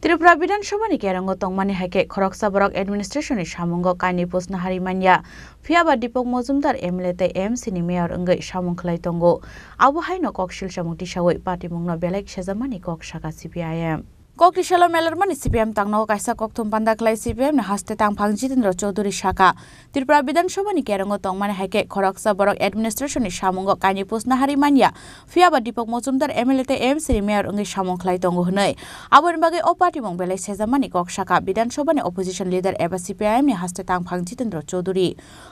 त्रिपुरा विधानसभानि केरंग तंगमानि हाइके खरकसा बरक एडमिनिस्ट्रेशननि सामुंग काइनि पोस्टना हारिमानिया फियाबा दीपक Majumdar MLA एमसीनि mayor अंगै सामुं खलाय तंगो आबो हाइनो कक सिलसामुं तिसावै party मुंनो बेलेग सेजामानि कक साका सीपीआईएम कक तिसालो मेलरमानि सीपीएम तांगनो काइसा कक थुमपान्दा खलाय सीपीएम ने हास्ते तांफां जितेन्द्र चौधुरी साका त्रिपुरा विधानसभानि केरंग तंगमानि हाइके खरकसा बरक एडमिनिस्ट्रेशननि सामुंग काइनि पोस्टना हारिमानिया फियाबा दीपक मजुमदार एमएलए एमसीनि मेयर अंगै सामुं खलाय तंगो हनै आबोनि बागै ओ पार्टी मुं बेलेग सेजामानि कक साका विधानसभानि अपोजिशन लीडर एबा सीपीआईएम नि हास्ते तांफां जितेन्द्र चौधुरी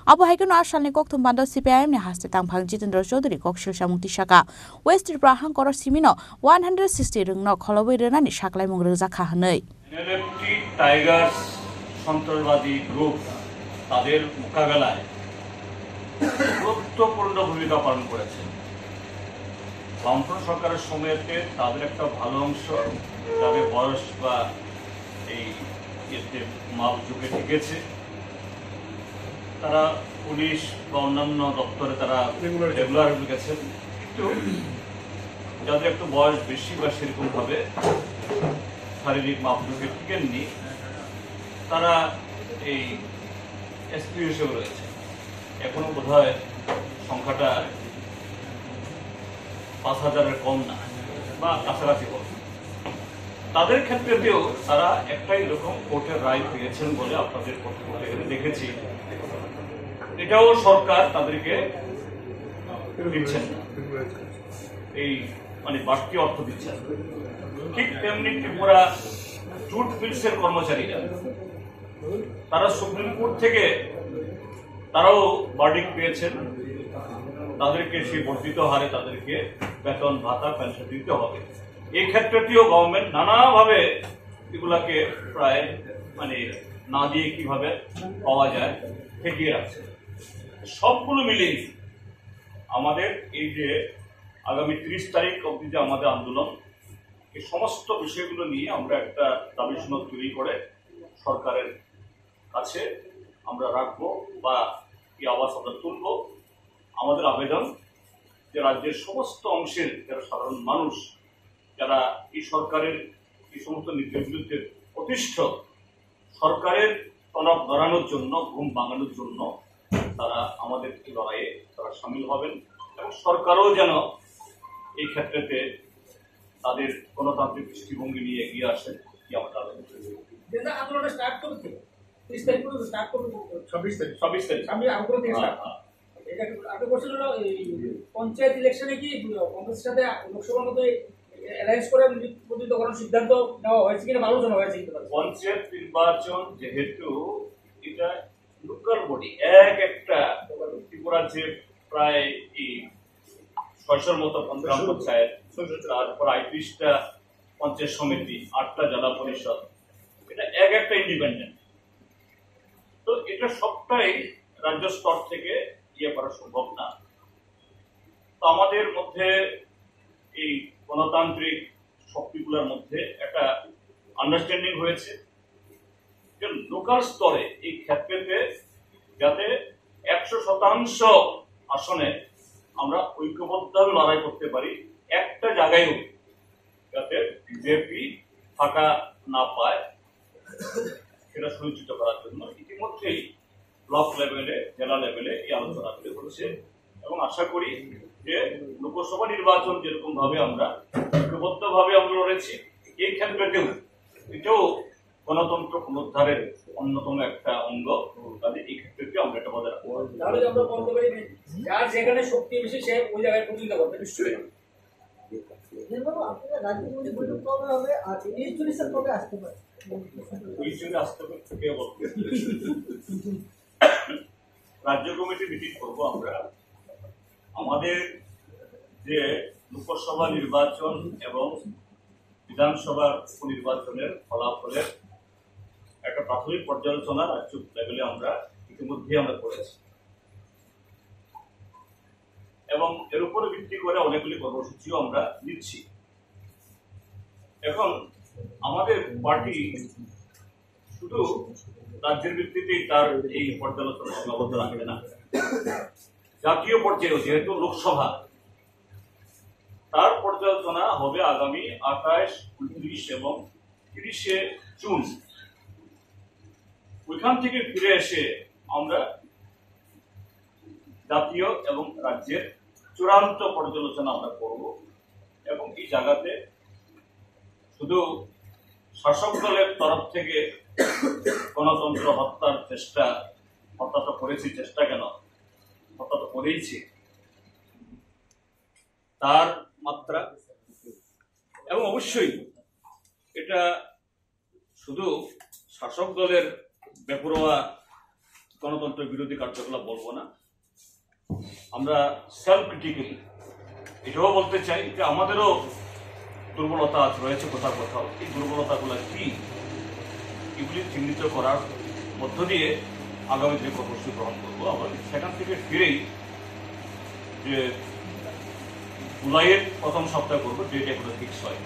आबो हाइकनो आसालनि कक थुमपान्दा सीपीआईएम नि हास्ते तांफां जितेन्द्र चौधुरी कक सिलसामुं तिसाका वेस्ट त्रिपुरा हांकर सिमिनो 160 रंगनो खलबै रेनानि साकलाय मुं रोजाखा हनै এনএলএফটি টাইগার্স সন্ত্রাসবাদী গ্রুপ তাদের মোকাবেলায় গুরুত্বপূর্ণ ভূমিকা পালন করেছে। বামফ্রন্ট সরকারের সময়তে তাদের একটা ভালো অংশ যাদের বয়স বা এই মাপ যুগে টিকেছে, তারা পুলিশ বা অন্যান্য দপ্তরে তারা রেগুলার ঢুকেছেন। কিন্তু যাদের একটু বয়স বেশি বা সেরকমভাবে শারীরিক মাপদণ্ডে টিকেননি, তারা এই এসপি হিসেবে রয়েছে। এখনো বোধহয় সংখ্যাটা ৫,০০০-এর কম না বা কাছাকাছি কম। তাদের ক্ষেত্রেতেও তারা একটাই রকম কোর্টের রায় পেয়েছেন বলে আপনাদের পত্রিকাতে দেখেছি। এটাও সরকার তাদেরকে দিচ্ছেন না, এই মানে বাড়তি অর্থ দিচ্ছেন। ঠিক তেমনি ত্রিপুরা জুট মিলসের কর্মচারীরা তারা সুপ্রিম কোর্ট থেকে তারাও ভার্ডিক্ট পেয়েছেন, তাদেরকে সেই বর্ধিত হারে তাদেরকে বেতন ভাতা পেনশন দিতে হবে। এই ক্ষেত্রটিও গভর্নমেন্ট নানাভাবে এগুলাকে প্রায় মানে না দিয়ে কিভাবে পাওয়া যায় ঠেকিয়ে রাখছে। সবগুলো মিলিয়ে আমাদের এই যে আগামী 30 তারিখ অবধি যে আমাদের আন্দোলন, এই সমস্ত বিষয়গুলো নিয়ে আমরা একটা দাবি সনদ তৈরি করে সরকারের কাছে আমরা রাখবো বা এই আওয়াজ আমরা তুলব। আমাদের আবেদন যে রাজ্যের সমস্ত অংশের যারা সাধারণ মানুষ, যারা এই সরকারের এই সমস্ত নীতির বিরুদ্ধে প্রতিষ্ঠ, সরকারের তলব ধরানোর জন্য, ঘুম ভাঙানোর জন্য তারা আমাদের এই লড়াইয়ে তারা সামিল হবেন এবং সরকারও যেন এই ক্ষেত্রেতে তাদের গণতান্ত্রিক দৃষ্টিভঙ্গি নিয়ে এগিয়ে আসেন। কি আমরা আবেদন করব। আন্দোলনটা স্টার্ট করতে 30 তারিখ পর্যন্ত স্টার্ট করতে 26 তারিখ আমি আন্দোলন থেকে স্টার্ট। এটা আগে বলছিল এই পঞ্চায়েত ইলেকশনে কি কংগ্রেসের সাথে লোকসভার মধ্যে অ্যালায়েন্স করে প্রতিদ্বন্দ্বিতা করার সিদ্ধান্ত নেওয়া হয়েছে কিনা আলোচনা হয়েছে। পঞ্চায়েত নির্বাচন যেহেতু এটা লোকাল বডি, একটা ত্রিপুরার যে প্রায় 600-র মতো গ্রাম পঞ্চায়েত, তারপর 38টা পঞ্চায়েত সমিতি, 8টা জেলা পরিষদ, এটা একটা ইন্ডিপেন্ডেন্ট। তো এটা সবটাই রাজ্য স্তর থেকে ইয়ে করা সম্ভব না। তো আমাদের মধ্যে এই গণতান্ত্রিক শক্তিগুলোর মধ্যে একটা আন্ডারস্ট্যান্ডিং হয়েছে যে লোকাল স্তরে এই ক্ষেত্রেতে যাতে 100% আসনে আমরা ঐক্যবদ্ধভাবে লড়াই করতে পারি, একটা জায়গায়ও যাতে বিজেপি ফাঁকা না পায়, সেটা সুনিশ্চিত করার জন্য ইতিমধ্যেই ব্লক লেভেলে, জেলা লেভেলে এই আলোচনাগুলি হচ্ছে এবং আশা করি যে লোকসভা নির্বাচন যেরকম ভাবে আমরা ঐক্যবদ্ধভাবে আমরা লড়েছি, এই ক্ষেত্রেতেও এটাও গণতন্ত্র পুনরুদ্ধারের অন্যতম একটা অঙ্গ। তাদের এই ক্ষেত্রে আমরা এটা বজায় রাখবো। তাহলে আমরা বলতে পারি যার যেখানে শক্তি বেশি সে ওই জায়গায় প্রতিযোগিতা করবে। নিশ্চয়ই রাজ্য কমিটি মিটিং করবো আমরা। আমাদের যে লোকসভা নির্বাচন এবং বিধানসভার উপনির্বাচনের ফলাফলের একটা প্রাথমিক পর্যালোচনা রাজ্য লেভেলে আমরা ইতিমধ্যে আমরা করেছি এবং এর উপরে ভিত্তি করে অনেকগুলি কর্মসূচিও আমরা নিচ্ছি। এখন আমাদের পার্টি শুধু রাজ্যের ভিত্তিতেই তার এই পর্যালোচনা সীমাবদ্ধ রাখবে না, জাতীয় পর্যায়েও যেহেতু লোকসভা, তার পর্যালোচনা হবে আগামী 28, 29 এবং 30শে জুন ওইখান থেকে ফিরে এসে আমরা জাতীয় এবং রাজ্যের চূড়ান্ত পর্যালোচনা আমরা করব এবং এই জায়গাতে শুধু শাসক দলের তরফ থেকে গণতন্ত্র হত্যার চেষ্টা, হত্যা তো করেছি, চেষ্টা কেন, হত্যা তো করেইছি, তার মাত্রা এবং অবশ্যই এটা শুধু শাসক দলের বেপরোয়া গণতন্ত্র বিরোধী কার্যকলাপ বলবো না, আমরা সেলফ ক্রিটিক্যালি এটাও বলতে চাই যে আমাদেরও দুর্বলতা রয়েছে কোথাও কোথাও। এই দুর্বলতাগুলো কি, এগুলি চিহ্নিত করার মধ্য দিয়ে আগামী দিনে কর্মসূচি গ্রহণ করবো। আমরা সেখান থেকে ফিরেই যে জুলাইয়ের প্রথম সপ্তাহে করবো, যেটা কোনো ফিক্স হয়।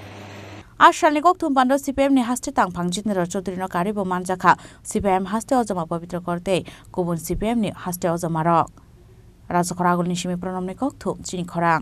আশালনি গকথুম বান্ড সিপিএম নি হাস্তে তাংফাং জিতনেরা চৌধুরী ন কারিব মানজাখা সিপিএম হাস্তে অজমা পবিত্র করতে গুবুন সিপিএম নি হাস্তে অজমা রক রাজখরা আগুলনি সিমি প্রণমনি গকথুম চিনি খরাং।